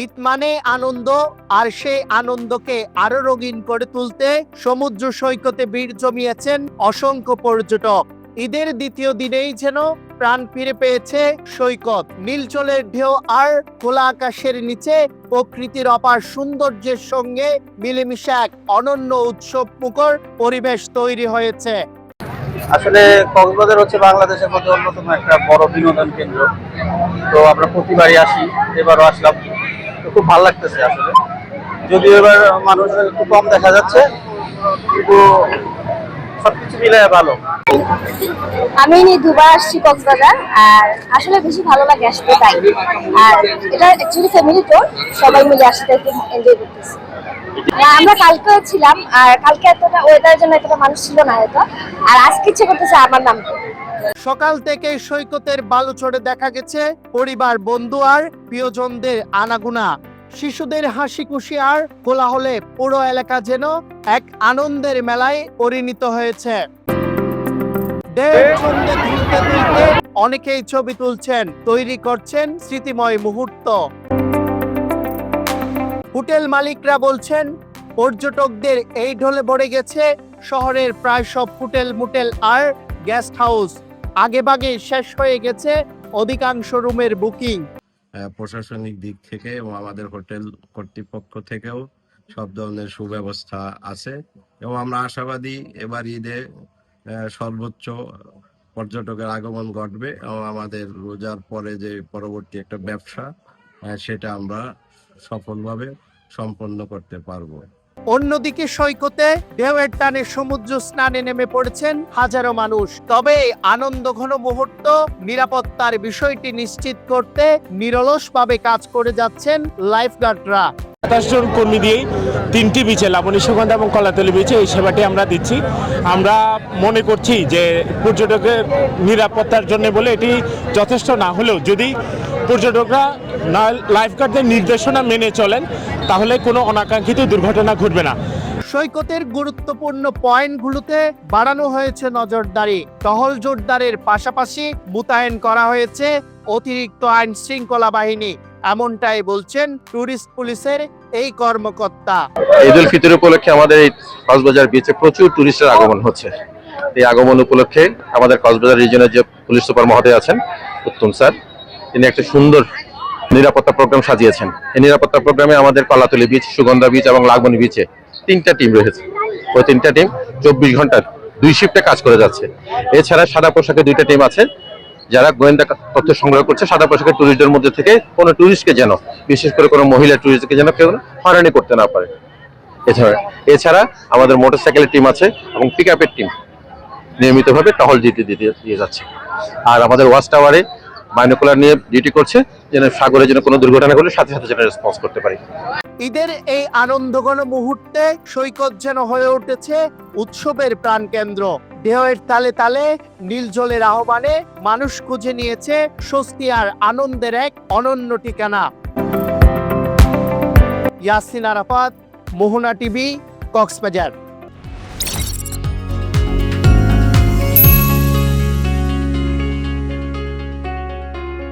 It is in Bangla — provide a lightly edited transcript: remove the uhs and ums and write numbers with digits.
ঈদ মানে আনন্দ, আর সেই আনন্দকে আরো রঙিন করে তুলতে সমুদ্র সৈকতে ভিড় জমিয়েছেন অসংখ্য পর্যটক। ঈদের দ্বিতীয় দিনেই যেন প্রাণ ফিরে পেয়েছে সৈকত। নীলচলের ঢেউ আর খোলা আকাশের নিচে প্রকৃতির অপার সৌন্দর্যের সঙ্গে মিলেমিশে এক অনন্য উৎসব মুখর পরিবেশ তৈরি হয়েছে। আসলে কক্সবাজার হচ্ছে বাংলাদেশের মধ্যে অন্যতম একটা বড় বিনোদন কেন্দ্র। তো আমরা প্রতিবারই আসি, এবারও আসলাম। তো খুব ভালো লাগতেছে আসলে, যদিও এবার মানুষ একটু কম দেখা যাচ্ছে, কিন্তু সবকিছু মিলে ভালো। আমি দুবার আসছি কক্সবাজার, আর আসলে বেশি ভালো লাগে আসতে, তাই। আর এটা অ্যাকচুয়ালি ফ্যামিলি ট্যুর, সবাই মিলে আসতে খুব এনজয় করতেছি। আমরা কালকে ছিলাম, আর কালকে এতটা ওয়েদারের জন্য এতটা মানুষ ছিল না হয়তো, আর আজকে ইচ্ছে করতেছে আমার নাম। সকাল থেকে সৈকতের বালুচরে দেখা গেছে পরিবার, বন্ধু আর প্রিয়জনদের আনাগোনা। শিশুদের হাসি খুশি আর কোলাহলে পুরো এলাকা যেন এক আনন্দের মেলায় পরিণত হয়েছে। ছন্দে দুলতে দুলতে অনেকেই ছবি তুলছেন, তৈরি করছেন স্মৃতিময় মুহূর্ত। হোটেল মালিকরা বলছেন পর্যটকদের এই ঢলে ভরে গেছে শহরের প্রায় সব হোটেল, মোটেল আর গেস্ট হাউস। আগেভাগে শেষ হয়ে গেছে অধিকাংশ রুমের বুকিং। প্রশাসনিক দিক থেকে এবং আমাদের হোটেল কর্তৃপক্ষ থেকেও সব ধরনের সুব্যবস্থা আছে এবং আমরা আশাবাদী এবার ঈদে সর্বোচ্চ পর্যটকের আগমন ঘটবে এবং আমাদের রোজার পরে যে পরবর্তী একটা ব্যবসা সেটা আমরা সফলভাবে সম্পন্ন করতে পারবো। অন্যদিকে সৈকতে ঢেউয়ের টানে সমুদ্র স্নানে নেমে পড়েছেন হাজারো মানুষ। তবে আনন্দ ঘন মুহূর্ত নিরাপত্তার বিষয়টি নিশ্চিত করতে নিরলসভাবে কাজ করে যাচ্ছেন লাইফগার্ডরা। 27 জন কর্মী দিয়েই 3টি বিচে, লাবণী, সুগন্ধা এবং কলাতলি বিচে এই সেবাটি আমরা দিচ্ছি। আমরা মনে করছি যে পর্যটকের নিরাপত্তার জন্য বলে এটি যথেষ্ট না হলেও যদি পর্যটকরা লাইফগার্ডদের নির্দেশনা মেনে চলেন তাহলে কোনো অনাকাঙ্ক্ষিত দুর্ঘটনা ঘটবে না। সৈকতের গুরুত্বপূর্ণ পয়েন্টগুলোতে বাড়ানো হয়েছে নজরদারি। টহল জোরদারের পাশাপাশি মোতায়েন করা হয়েছে অতিরিক্ত আইন শৃঙ্খলা বাহিনী, এমনটাই বলছেন ট্যুরিস্ট পুলিশের এই কর্মকর্তা। ঈদ উল ফিতর উপলক্ষে আমাদের এই কক্সবাজার বিচে প্রচুর টুরিস্টের আগমন হচ্ছে। এই আগমন উপলক্ষে আমাদের কক্সবাজার রিজনের যে পুলিশ সুপার মহোদয় আছেন, উত্তম স্যার, তিনি একটা সুন্দর নিরাপত্তা প্রোগ্রাম সাজিয়েছেন। এই নিরাপত্তা প্রোগ্রামে আমাদের কলাতলি বিচ, সুগন্ধা বিচ এবং লাবণী বিচে 3টা টিম রয়েছে। ওই 3টা টিম 24 ঘন্টার 2 শিফটে কাজ করে যাচ্ছে। এছাড়া সাদা পোশাকে 2টা টিম আছে যারা গোয়েন্দা তথ্য সংগ্রহ করছে সাদা পোশাকের টুরিস্টদের মধ্যে থেকে কোনো টুরিস্টকে যেন, বিশেষ করে কোনো মহিলা টুরিস্টকে যেন কেউ হয়রানি করতে না পারে। এছাড়া আমাদের মোটরসাইকেলের টিম আছে এবং পিকআপের টিম নিয়মিতভাবে টহল ডিউটি দিয়ে যাচ্ছে। আর আমাদের ওয়াচ টাওয়ারে বাইনোকুলার নিয়ে ডিউটি করছে, যেন সাগরে যেন কোনো দুর্ঘটনা ঘটলে সাথে সাথে যেন রেসপন্স করতে পারি। ঈদের এই আনন্দঘন মুহূর্তে সৈকত যেন হয়ে উঠেছে উৎসবের প্রাণকেন্দ্র। ঢেউয়ের তালে তালে নীল জলের আহ্বানে মানুষ খুঁজে নিয়েছে স্বস্তি আর আনন্দের এক অনন্য ঠিকানা। ইয়াসিন আরাফাত, মোহনা টিভি, কক্সবাজার।